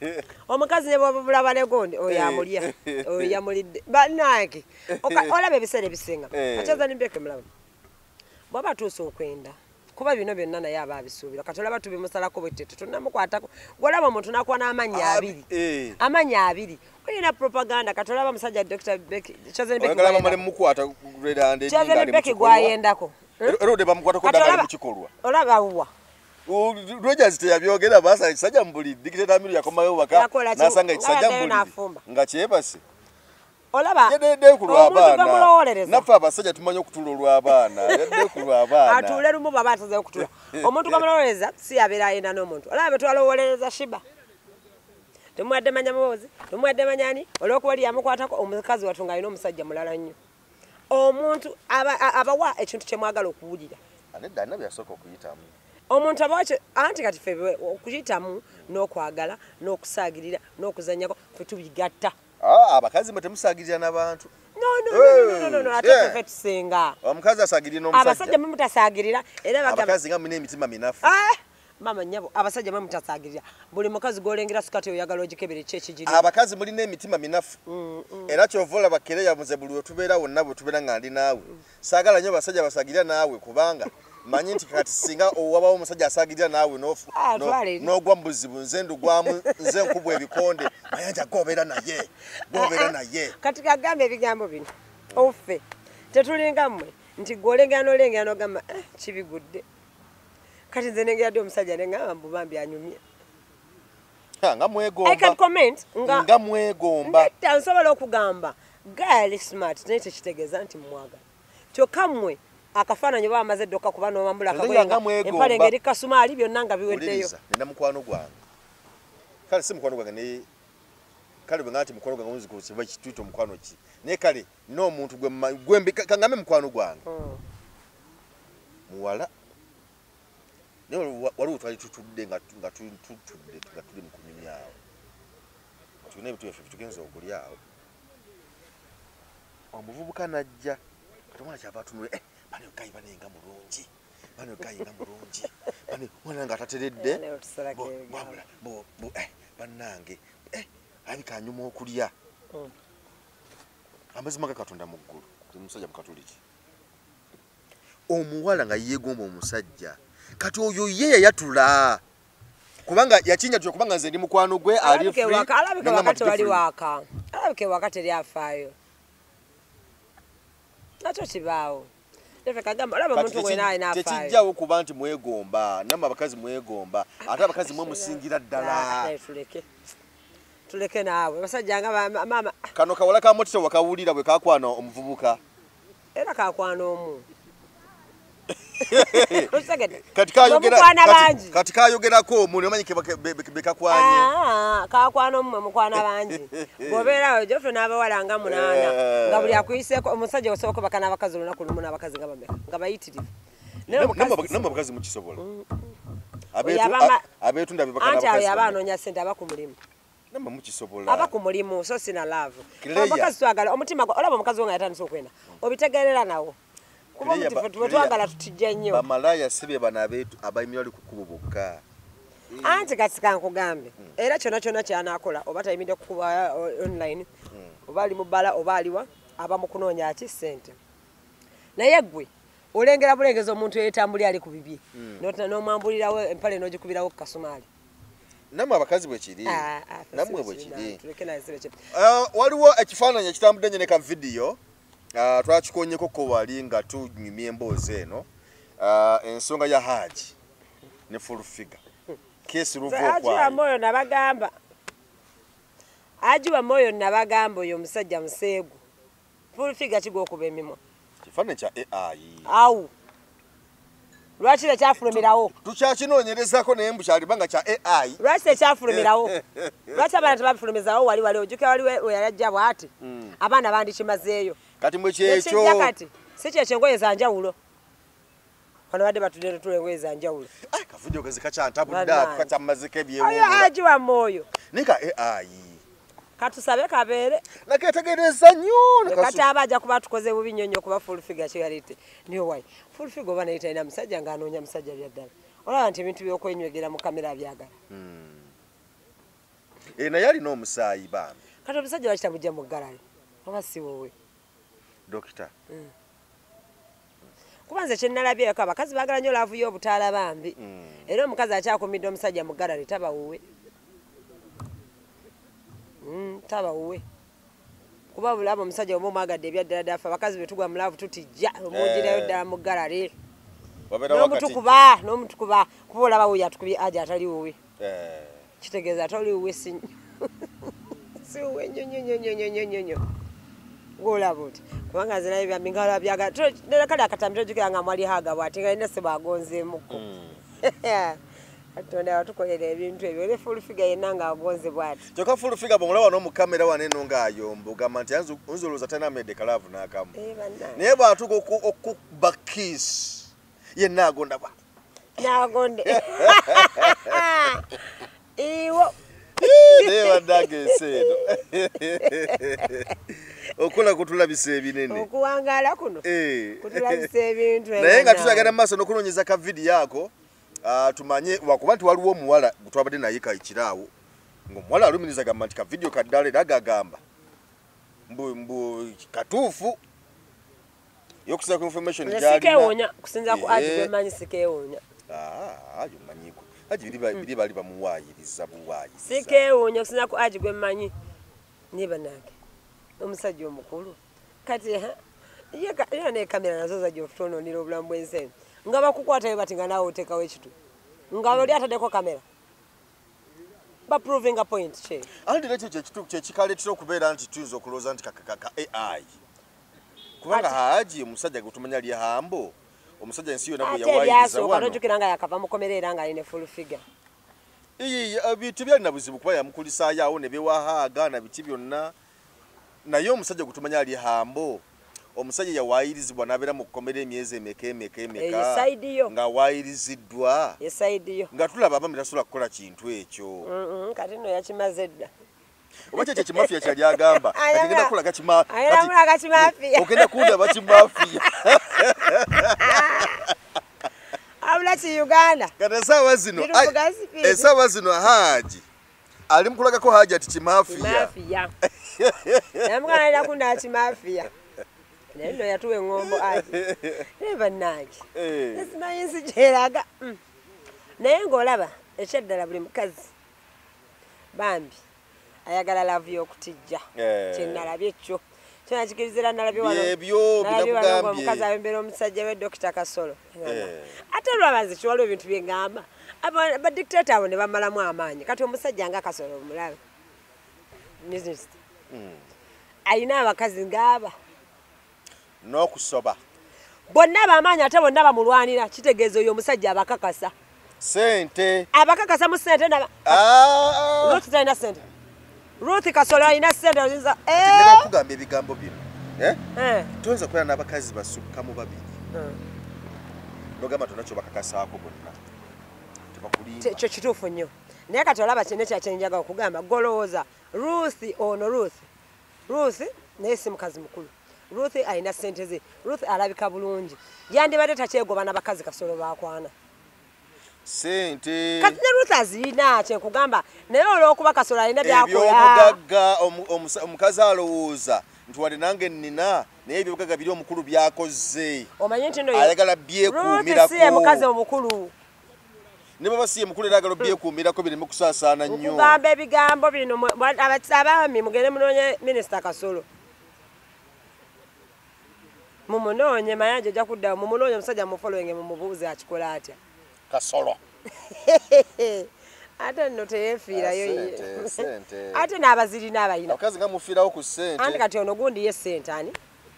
Speaker 2: omukazi ne bwabulaba ne gondi oyo amulya oyo yamulidde bannange olaba ebiseera ebisinga Chuzen Becky mulaba bwaba atuusa okwenda kuba bino byonna naye aba abisuubira kati olaba tubimusalako bwetete tunnamukwatako gwolaba omuntu nakuwa n'amannya abiri olina propaganda kati olaba musajja Dr. Becky Chuzen Becky gwayendako olaba wa
Speaker 1: Rogers teyabyogera basa ekisajja mbuli dictator Amiru yakomayo waka nasanga ekisajja mbuli nga kyebase
Speaker 2: olaba
Speaker 1: yedde ku lw'abaana naffe abasajja tumanyi okutula olw'abaana yedde ku lw'abaana
Speaker 2: atule lumu baba ataze okutula omuntu kamulowoleza si yabeera ayenda n'omuntu olaba betwalowolereza shiba temwadde manya muwozi temwadde manyani olw'okuba lyamukwatako omukazi watunga alina omusajja mulala nnyo omuntu abawa ekintu kyemwagala okuwulira
Speaker 1: anedda alina byasooka okuyitamu
Speaker 2: omuntu abawa anti kati ffe okuyitamu n'okwagala n'okusaagirira n'okuzanyako ffe tubigatta
Speaker 1: abakazi mwe temusaagirira n'abantu
Speaker 2: no ate ffe tusenga
Speaker 1: omukazi asaagirira n'omusajja
Speaker 2: abasajja mwe mutasaagirira era
Speaker 1: abakazi nga mulina emitima minafu
Speaker 2: mama nyabo abasajja mwe mutasaagirira buli mukazi gwolengera sikati oyagala ogikebere kyekigiri
Speaker 1: abakazi mulina emitima minafu era kyovola bakereya muze buli otubeera wonna bwe tubeera nga ndi naawe saagala nnyo basajja basaagirira naawe kubanga manyi nti kati singa owabawo omusajja asaagirira naawe n'ogwa mu buzibu nze ndugwamu nze nkubwa ebikonde mayanja gobeera naye
Speaker 2: kati kagambe ebigambo bino offe tetulinga mmwe nti gwolengera n'olengera n'ogamba kibigudde kati nze nengeradde omusajja nengamba mbubambi anyumye
Speaker 1: nga mwegomba
Speaker 2: nsobola okugamba gaali smart naye tekitegeeza nti mwagala kyokka mmwe akafaananyi oba amaze eddoka kuba n'omambula akabwenga empale ngeri kasumaali byonna nga biweddeyo
Speaker 1: nina mukwano gwange kale si mukwano gwange naye kale bwe ngati mukwano gwange nziko siba kitwito mukwano ki ne kale no muntu gwembe kangame mukwano gwange muwala ne wali twali tutudde nga tuli mu kunyumyawo tune bitu efe tugenza okulyawo omuvubuka najja katomala kyava tunule bane gayi banenga mulungi bane gayi nga mulungi bane mwana nga atateredde bo bannange abika nyuma okulya amazima ga Katonda mu ggulu omusajja mukatoliki omuwala nga yeegomba omusajja kati oyo ye yayatula kubanga yakinya tyo kubanga nze ndi mukwano gwe ali free
Speaker 2: alabike wakati wali waka alabike wakati ali afaayo nacho kibaawo efe kagamba olaba omuntu gwe naye n'afaayo tekijjawo kuba nti mwegomba namwe abakazi mwegomba ate abakazi mwe musingira ddala tuleke naawe basajja nga mama kano kawala ka motito wakawulira bwe kakwana omuvubuka era kakwana omu kati kayogerako omuntu omanyi bekakwanye kakwana omu mukwana bangi bw'obeerawo Geoffrey n'abawala nga 8 nga buli akuyiseko omusajja osooka bakana abakazi olunaku lumu n'abakazi nga bameka nga bayitirivu namwe abakazi mukisobola abeetunda bebakana abakazi aba anoonya ssente aba ku mulimu namwe mukisobola aba ku mulimu so sina love abakazi twagala omutima olaba omukazi wo nga yatandise okwenda obitegerera nawo kuba omutima twagala tutijja nnyo bamalaya sibe bana abeetu abayimira ali kukuba bokka anti kasika nkugambe era kyona kyanakola oba tayimidde kukuba online oba ali mu bbala oba aliwa aba mu kunoonya ki ssente naye gwe olengera bulengeza omuntu yeetambuli ali ku bibye n'omwambulirawo empale n'ogikubirawo ku kasumaali namwe abakazi bwe kiri namwe bwe kiri waliwo ekifaananyi ekitambudde nnyo ne ka vidiyo twakikonyeko ko wali nga tunyumya emboozi eno ensonga ya Haji ne full figure kesi ruva moyo nabagamba ajiwa moyo nabagamba oyo musajja museegu full figure kigokuba emimwa kifaananyi kya AI au lwaki lekyafulumirawo tukyakinoonyerezako naye mbu kyalibanga kya AI lwaki lekyafulumirawo lwaki abaana tebabifulumizawo wali ojjuke wali weyalajja bw'ati abaana bandikimazeeyo kati mwe kyekyo kati si kyekyo engoye za njawulo wano badde batudde tutula engoye za njawulo kavidiyo kezi kacyantabudda kakyamaziko ebyewuula ajiwa mwoyo nika AI katusabe kabeere naketegereza nnyo kati abaja kuba tukoze bubi nnyo nnyo kuba full figure kyeyalite niyo wayi full figure oba naye talina musajja ng'anoonya musajja byaddala olaba nti ebintu by'okwenywegera mu kamera byagala naye alina omusaayi bambi kati omusajja bakitamujja mu ggalale oba si wowe dokita kuba nze kyennalabyeko abakazi baagala nnyo laavu y'obutaala bambi era omukazi akyakumidde omusajja mu ggalale taba wowe taba wowe kuba bulaba omusajja oba omwagadde ebyaddala ddafe abakazi betugwa mu laavu tutijja omwogerayo ddala mu ggalale n'omutukuba kuba olaba wuyo atukubye aja atali wowe kitegeeza atali wowe si wowe nnyo ng'olaba oti kubanga nze naye byambi ngala byagala kale akatambi tojjukira nga mwali haga bw'ati nga alina se bwagonzeemuko Katonda watukolera ebintu ebyo ole full figure yenna ng'agonze bw'ati kyokka full figure bw'omulaba n'omukamera wano eno ng'ayomba ogamba nti nzolooza talina medde kalaavu n'akamu naye bw'atuuka okuba kiss yenna agonda bw'ati n'agonde iwo naye baddaga ensi eno okola kutulabisa ebinene okuwangaala kuno kutulabisa ebintu naye nga tutagenda mu maaso n'okunoonyeza ka vidiyo ako tumanye wakuba nti waliwo omuwala twabadde naye kayikiraawo ng'omuwala alumiriza gamba nti ka vidiyo kaddala era gagamba mbu katuufu yokusako information gyalina kusinza ku aji gwemanyi sikeewuunya ajo manyiko aji biri bali bamuwaayiriza buwaayiriza sikeewuunya kusinza ku aji gwemanyi niba nange omusajja omukulu kati ye ne kamera nazo zajja okutonoonera obulamu bw'ensi nga bakukwatayo bati nga naawe oteekawo ekitu nga oli ataddeko kamera baproving a point kye andi nekyo kyekikaleetera okubeera nti tuyinza okulowooza nti ka AI kubanga Haji omusajja gwetumanya lye hambo omusajja ensi yonna bwe yawaayiriza wano tojjukira nga yakava mukomera era nga alina full figure
Speaker 1: bintu byalina buzibu kuba yamukulisaayo ne bewahaaga na biti byonna naye omusajja gutumanya ali hambo omusajja yawaayirizibwa n'abeera mu kukomera emyezi emeka nga waayiriziddwa nga tulaba abamu tasobola kukola kintu ekyo
Speaker 2: kati nno yakimaze dda
Speaker 1: oba kyekyo kimafiya kyali agamba agenda kukolaga
Speaker 2: kimafiya
Speaker 1: ogenda kundaba kimafiya
Speaker 2: abula ki Uganda
Speaker 1: kati esaawa zino Haji ali mukulagako Haji ati kimafiya
Speaker 2: namugana alina kundaba kimafiya naye nno yatuwa eŋŋombo Haji neba nagi esimanyi nsi gyeraga naye ng'olaba ekyeddala buli mukazi bambi ayagala laavu y'okutijja kyenalabye ekyo kyonakikirizira nalabye wano omukazi abembera omusajja we Dr. Kasolo ate lwabanze kiwaliwo ebintu bye ŋŋamba badictator abo ne bamalamu amaanyi kati omusajja nga Kasolo omulabe alina abakazi ng'aba
Speaker 1: n'okusoba
Speaker 2: bonna bamaanyi ate bonna bamulwanira kitegeeza oyo omusajja abakakasa
Speaker 1: sente
Speaker 2: abakakasa mu sente Ruth talina sente Ruth Kasolo alina sente oyinza
Speaker 1: kugamba ebigambo bino toyinza kubeera n'abakazi basukka mu babiri nogamba tonakyo bakakasaako bonna tebakulimba
Speaker 2: ekyo kituufu nnyo naye kati olaba kino ekyakyenjaga okugamba golowooza Ruth naye si mukazi mukulu Ruth alina sente ze Ruth alabika bulungi yandibadde takyegoba n'abakazi Kasolo bakwana
Speaker 1: sente
Speaker 2: kati ne Ruth azirina kyenkugamba naye olw'okuba Kasolo alina byakola
Speaker 1: ebyobugagga omukazi alowooza nti wadde nange nnina naye ebyobugagga biri omukulu byakoze
Speaker 2: omanye nti
Speaker 1: ayagala byekuumirako
Speaker 2: Ruth si mukazi omukulu
Speaker 1: ne baba si mukulu era agala byekuumirako bireme kusaasaana nnyo
Speaker 2: okugamba ebigambo bino abaami mugende munoonye Minisita Kasolo mumunoonye mayanja ojja kuddawo mumunoonye omusajja mufolowenge mumubuuze akikola atya
Speaker 1: Kasolo
Speaker 2: ate nno teyeefiirayo ate n'abazirina abayina
Speaker 1: abakazi nga mufiirawo ku ssente
Speaker 2: anti kati ono gundi ye ssente ani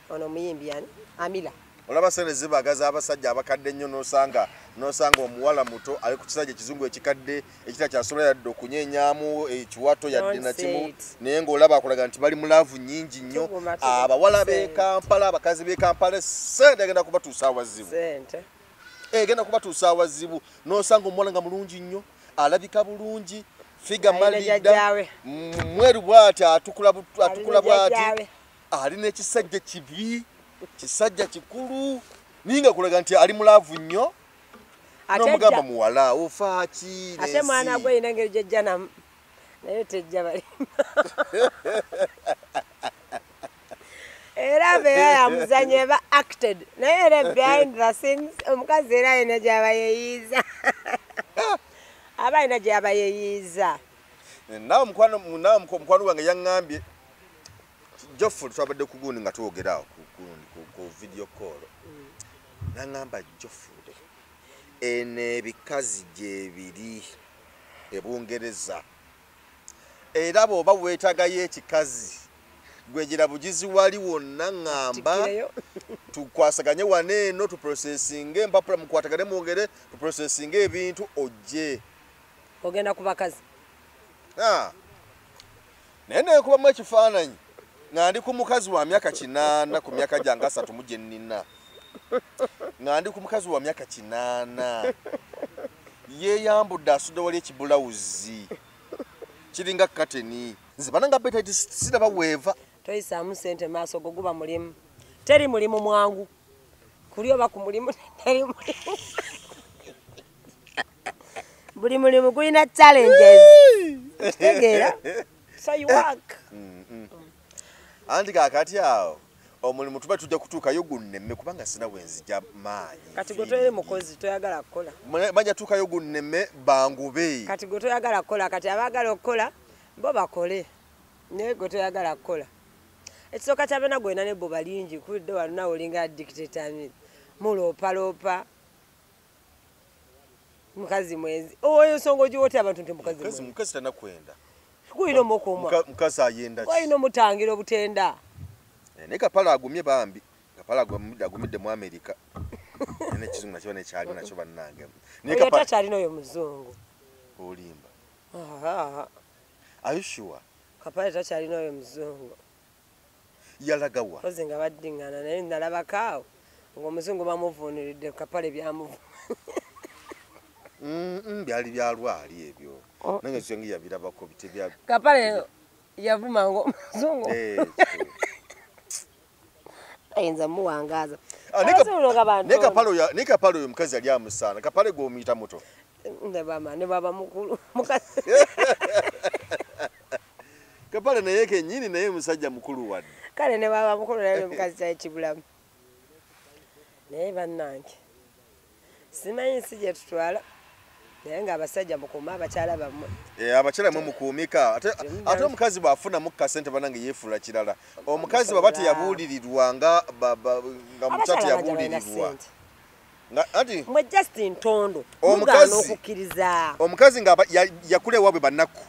Speaker 2: ono muyimbi ani Amila
Speaker 1: olaba sente zibagaza abasajja abakadde nnyo n'osanga omuwala muto ali ku kisajja ekizungu ekikadde ekita kyasobola yadde okunyenyaamu ekiwato yadde na kimu naye ng'olaba akulaga nti bali mu laavu nnyingi nnyo abawala b'e Kampala abakazi b'e Kampala sente egenda kubatuusa awazibu egenda kubatuusa awazibu n'osanga omuwala nga mulungi nnyo alabika bulungi figa malidda mweru bw'ati atukula bw'ati alina ekisajja kibi kisajja kikulu ninga kulaga nti ali mulaavu nnyo n'omugamba muwala ofaaki
Speaker 2: ate mwana gwe yina engeri gyejja naye tejja bali era beera yamuzanya eba acted naye era behind the scenes omukazi era alina gyaba yeeyiiza aba alina gyaba yeeyiiza
Speaker 1: naawe mukwano wange yaŋŋambye Joffrey twabadde ku gundi nga twogera awo ku video call naŋŋamba Joffrey eno ebikazi gyebiri ebungereza era bw'oba weetagayo ekikazi gwejera bugizi wali wonna ŋŋamba tukwasaganye wano eno tuprocesinge empapula mukwatagane mwogere tuprocesinge ebintu ojje
Speaker 2: ogenda ku bakazi
Speaker 1: naye nekubamu ekifaananyi nga ndi ku mukazi wa myaka 8 ku myaka gyange 3 mu gye nnina nga ndi ku mukazi wa myaka 8 yeeyambudde asudde wali ekibulawuzi kiringa kateni nze bananga beta siraba weeva
Speaker 2: toyisaamu sente maaso go guba mulimu teri mulimu mwangu kuli oba ku mulimu teri mulimu buli mulimu gulina challenges tegeera so you work
Speaker 1: andi kakati awo omulimu tuba tujja kutuukayo gunnemme kubanga sina wenzija maanyi
Speaker 2: kati gwe toyere mukozi toyagala kukola
Speaker 1: bajja tuukayo gunnemme bangube
Speaker 2: kati gwe toyagala kukola kati abaagala okukola bo bakole naye gwe toyagala kukola ekisooka kyabena gwena nebbo balingi kulidde wano nawe olinga dictator muloopaloopa mukazi mwenzi oyo nsonga ogiwa otya abantu nti
Speaker 1: mukazi tanakwenda
Speaker 2: gulina omukumwa
Speaker 1: mukazi ayenda ki
Speaker 2: walina omutangira obutenda
Speaker 1: naye Kapala agumye bambi Kapala agumidde mu Amerika n'ekizungu nakyo nekyali nakyo bannange
Speaker 2: naye takyalina oyo muzungu
Speaker 1: olimba Are you sure?
Speaker 2: Kapale takyalina oyo muzungu.
Speaker 1: Yalagawa.
Speaker 2: Kozi nga baddingana naye nalabakaawo ng'omuzungu bamuvuuniridde Kapale byamuvu.
Speaker 1: Byali byalwali ebyo. Nange songi yabirabako bitebya.
Speaker 2: Kapale yavuma ng'omuzungu. Ayinza muwangaza.
Speaker 1: Ne Kapale oyo mukazi yali amusaana. Kapale gw'omuyita muto.
Speaker 2: Ne baba mukulu. Mukazi.
Speaker 1: Kapale naye kennyini naye musajja mukulu wadde.
Speaker 2: Kale ne baba mukulu naye mukazi kya kibulamu. Naye bannange simanyi si gye tutwala naye ng'abasajja mukuuma abakyala bammwe.
Speaker 1: Abakyala mwe mukuumika ate omukazi bw'afunamu kasente bannange yeefuula kirala. Omukazi bw'aba teyabuulirirwa nga mukyala teyabuulirirwa.
Speaker 2: Mwe Justin Tondo mugaana okukkiriza.
Speaker 1: Omukazi nga yakula ewaabwe bannaku.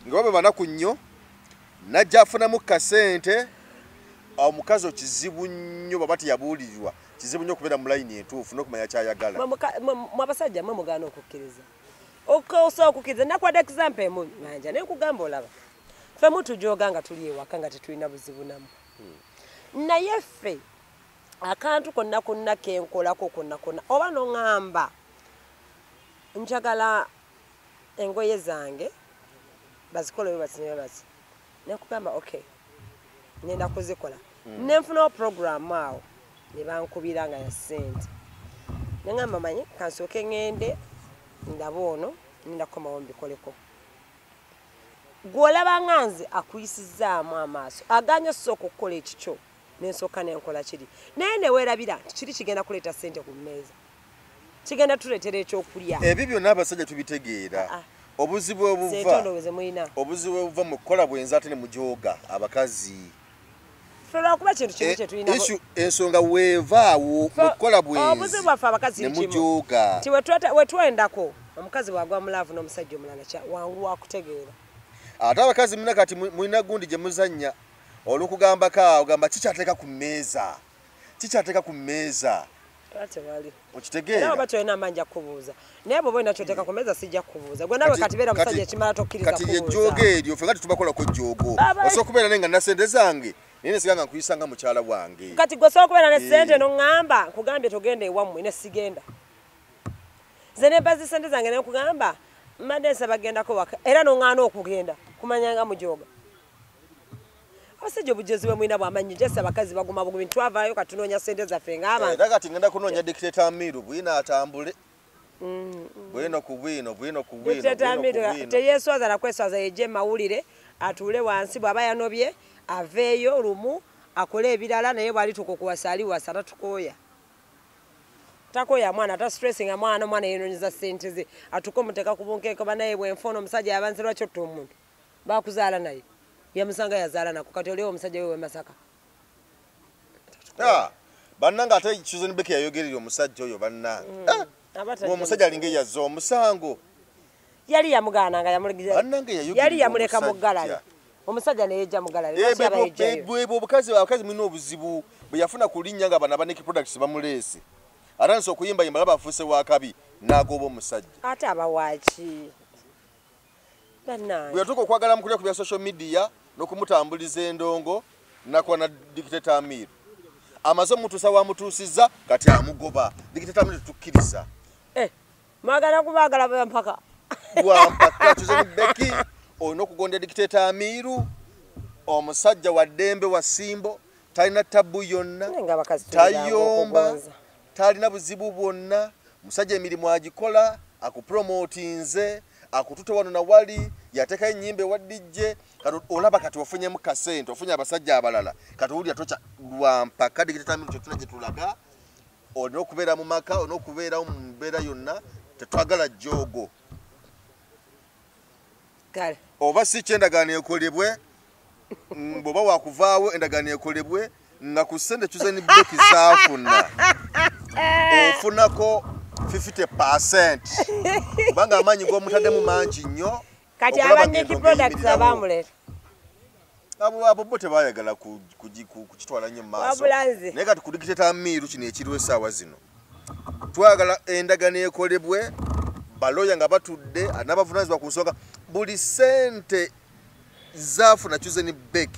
Speaker 1: Ngawaabwe bannaku nnyo najja afunamu kasente. Omukazi okizibu nnyo baba teyabuulirirwa. Kizibu nnyo okubeera mu layini entuufu n'okumanya kyayagala.
Speaker 2: Mu abasajja mwe mugaana okukkiriza. Okusobola okukkiriza nakuwadde example emu nanja naye nkugamba olaba. Ffe mutujooga nga tuli ewaka nga tetulina buzibu namu. Naye ffe akantu konna konna kenkolako konna oba n'oŋŋamba njagala engoye zange bazikola basinye basi. Nekugamba okay. Nenda kuzikola. Nenfunawo program awo ne bankubira nga ya ssente. Nengamba manyi kansooke ngende ndaba ono nenda kukomawo mbikoleko. Gw'olaba nganze akuyisizaamu amaaso aganya sooka okukola ekikyo nensooka nenkola kiri. Naye ne weerabira nti kiri kigenda kuleeta ssente ku mmeeza. Kigenda tuleetera ekyokulya.
Speaker 1: Ebyo byonna abasajja tubitegeera. Obuzibu obuva mu kukola bwenzi ate ne mujooga abakazi.
Speaker 2: Kuba kintu kimu kye tulina.
Speaker 1: Ensonga weevaawo mu kukola bwenzi.
Speaker 2: Obuzibu bwaffe abakazi
Speaker 1: ne mujooga.
Speaker 2: Nti wetwendako omukazi bwagwa mulaavu n'omusajja omulala wangu wakutegeera.
Speaker 1: Ate abakazi muna kati mulina gundi gye muzannya olw'okugambako ogamba kikyateeka ku mmeeza. Kikyateeka ku mmeeza.
Speaker 2: Tewali.
Speaker 1: Okitegeera.
Speaker 2: Nawe batolina amanyi kubuuza. Naye bw'oba olina kyoteeka ku mmeeza sijja kubuuza. Gwe nawe kati beera musajja ekimala tokkiriza kubuuza. Kati
Speaker 1: ejjoogo eryo ffe nga tetubakolako jjoogo. Osobola okubeera naye nga nasente zange naye nesiga nga nkuyisa nga mukyala wange.
Speaker 2: Kati gwe osobola okubeera ne ssente n'oŋŋamba nkugambye togenda ewammwe ne sigenda. Nze ne mbazi ssente zange ne nkugamba mbadde nsaba gendako waka era n'oŋŋaana okugenda kumanya nga mujooga. Abasajja obujozi bwe mulina bw'amanyi gyesa abakazi baguma bugumi twavaayo katunoonya ssente zaffe ng'abantu.
Speaker 1: Era kati ngenda kunoonya Dictator Amiru bwina atambule. Bwino ku bwino.
Speaker 2: Dictator Amiru teyeeswaza na kweswaza yejje mawulire atuule wansi bw'aba yanobye aveeyo lumu akole ebirala naye bw'alituuka okuwasa aliwasa tatukooya. Takooya mwana ata stressinga mwana yeenoonyeza ssente ze atuko muteeka ku bunkeeko banaye bwenfuna omusajja yabanze lwaki otta omuntu baakuzaala naye yamusanga yazaala nako kati oliwo omusajja wewe Masaka.
Speaker 1: Bannanga ate Susan Becky yayogerera omusajja oyo bannanga. Omusajja alinga yazza omusango.
Speaker 2: Yali yamugaananga yali yamuleka mu ggalali. Omusajja ne yejja mu ggalali.
Speaker 1: Bwebwo abakazi mulina obuzibu bwe yafuna ku linnya nga bana Baneki Products bamuleese. Aranso okuyimba yimba bafuuse wakabi n'agoba omusajja.
Speaker 2: Ate abawaaki. Bwe
Speaker 1: yatuuka okwagala mu kulya ku bya social media n'okumutambuliza endongo nakuba na Dictator Amiru. Amaze omutuusa wamutuusizza kati amugoba. Dictator Amiru tukkiriza.
Speaker 2: Mwagala kubaagala mpaka.
Speaker 1: Wampaka Susan Becky olina okugonda Dictator Amiru omusajja wa ddembe wa Simbo talina tabu yonna tayomba talina buzibu bwonna musajja emirimu agikola akupromotinze akututa wano na wali yateeka ennyimba ewa DJ kati olaba kati wafunyemu kasente ofunye abasajja abalala kati wulya tocha lwampaka Dictator Amiru kyotuna gye tulaga olina okubeera mu maka olina okubeerawo mu mbeera yonna tetwagala jjoogo.
Speaker 2: Kale.
Speaker 1: Oba si kyendagaano ekolebwe bw'oba wakuvaawo endagaano ekolebwe nga ku ssente Susan Becky zaafuna ofunako 50%. Kubanga amaanyi g'omutaddemu mangi nnyo.
Speaker 2: Kati Baneki Products abamuleta.
Speaker 1: Abo bo tebaayagala kukitwala nnyo mu maaso. Naye kati ku Dictator Amiru kino ekiriwo essaawa zino. Twagala endagaano ekolebwe baloya nga batudde n'abavunaanyizibwa ku nsonga buli ssente zaafuna Chosen Beck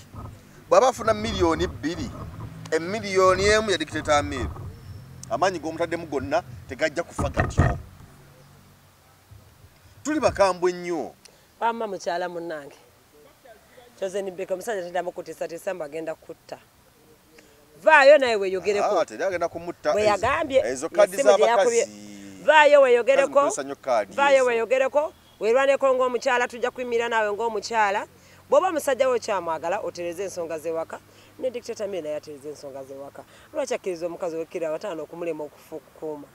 Speaker 1: bw'aba afuna miliyoni 2 emiliyoni emu ya dictator Amiru amaanyi g'omutaddemu gonna tegajja kufa gatyo tuli bakambwe nnyo
Speaker 2: wamma mukyala munnange Chosen Beck omusajja teddamu kutiisatiisa mbu agenda kutta vaayo naye weeyogereko
Speaker 1: teri agenda kumutta
Speaker 2: bwe yagambye
Speaker 1: ezo kaddi z'abakazi
Speaker 2: vaayo weeyogereko weerwaneko ng'omukyala tujja kuyimira naawe ng'omukyala bw'oba omusajja we okyamwagala otereze ensonga z'ewaka ne dictator Amiru naye atereze ensonga z'ewaka lwaki akkiriza omukazi w'ekkira wataano okumulema okukuuma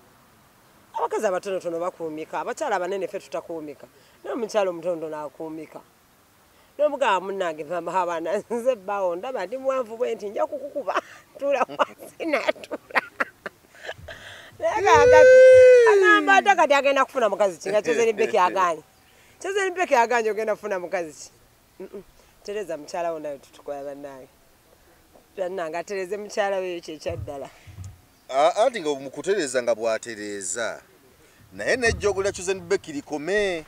Speaker 2: abakazi abatonotono bakuumika abakyala abanene ffe tutakuumika naye omukyala omutonotono akuumika n'omugamba munnange abaana nze bbaawo ndaba ndi muwanvu bwe nti nja kukukuba tuula wansi n'atuula agamba ate kati agenda kufuna mukazi ki nga Chosen Beck agaanye Chosen Beck agaanye ogenda kufuna mukazi ki tereza mukyala wo nawe tutukola bannange bannange atereze mukyala weyo kyekyaddala
Speaker 1: anti nga mukutereza nga bwatereza naye nejjogolera Chosen Beck likome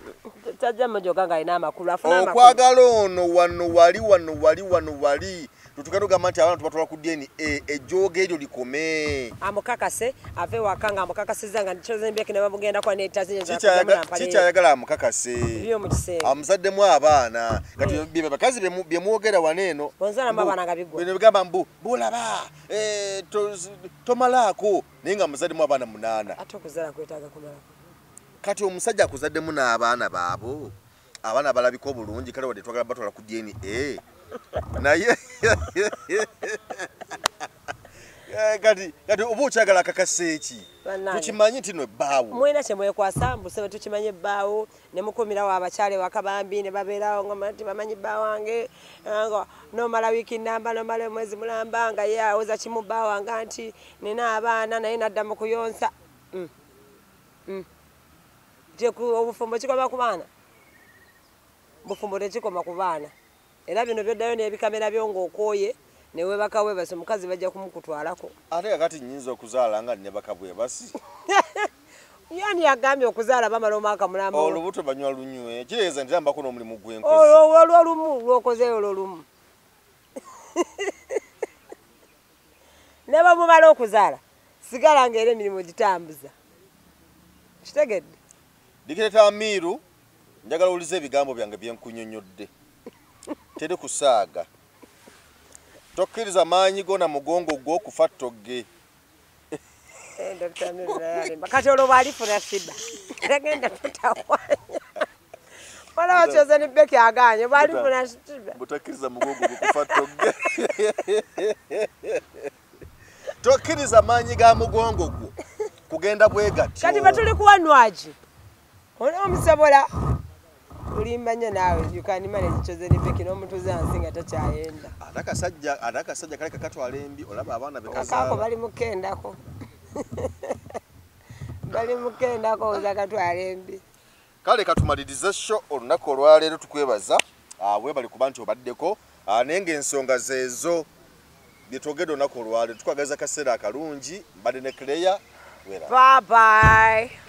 Speaker 2: tajja mmojoga ng'alina amakulu afuna amakulu
Speaker 1: okwagala ono wali tutugenda ogamba nti abantu batwala ku DNA ejjooga eryo likome
Speaker 2: amukakase ave waka nga amukakasiza nga Chosen Beck ne bamugenda kwa
Speaker 1: kikyayagala amukakase amuzaddemu abaana kati bakazi bye mwogera waneeno bino bigamba mbu bulaba tomalaako naye nga amuzaddemu abaana 8
Speaker 2: ate okuzaala kwetaaga kumalako
Speaker 1: kati omusajja akuzaddemu n'abaana baabo abaana balabika obulungi kale wadde twagala batwala ku DNA naye kati oba okyagala akakase eki tukimanyi nti no ebbaawo
Speaker 2: mwena kyemwekwasa mbusebe tukimanye ebbaawo ne mukumirawo abakyale wakabambi ne babeerawo nga tibamanyi bba wange nomala wiiki nnamba nomala omwezi mulamba nga ye awoza kimu bba wange nti nina abaana naye nadda mu kuyonsa obufumbo kikoma ku baana bufumbo tekikoma ku baana era bino byoddayo n'ebikamera byo ng'okooye newebaka webasi omukazi bajja kumukutwalako
Speaker 1: ate kakati nnyinza okuzaala nga nebaka bwebasi
Speaker 2: yani yagambye okuzaala bamala omwaka mulamba
Speaker 1: olubuto banywa lunywe kireeza ntirambako n'omulimu gw'enkozi
Speaker 2: olwo lumu lwokozeeyo olwo lumu ne bamumala okuzaala sigala ng'era emirimu gitambuza kitegedde
Speaker 1: Dictator Amiru njagala ulize ebigambo byange byenkunyonyodde teri kusaaga tokkiriza maanyi go na mugongo gwo okufa togge
Speaker 2: Dr. Amiru kati olwo bwalifuna siba tagenda tutawanya wala Chosen Beck aganye bwalifuna siba
Speaker 1: butakiriza mugongo gwo okufa togge tokkiriza maanyi ga mugongo gwo kugenda bwegatyo
Speaker 2: kati batuli kuwanwaji ono omusobola kulimba nnyo naawe yukanimane Chosen Beck n'omutuuze wansi nga takyayenda
Speaker 1: atakasajja kale kakatwala embi olaba abaana bekazaala
Speaker 2: bali mukendako oza katwala embi
Speaker 1: kale katumalirize sho olunaku olwaleero tukwebaza bwe bali kuba nti obaddeko naye ng'ensonga zeezo byetwogedde olunaku olwaleero tukwagaliza kaseera akalungi mbadde ne Claire
Speaker 2: bye bye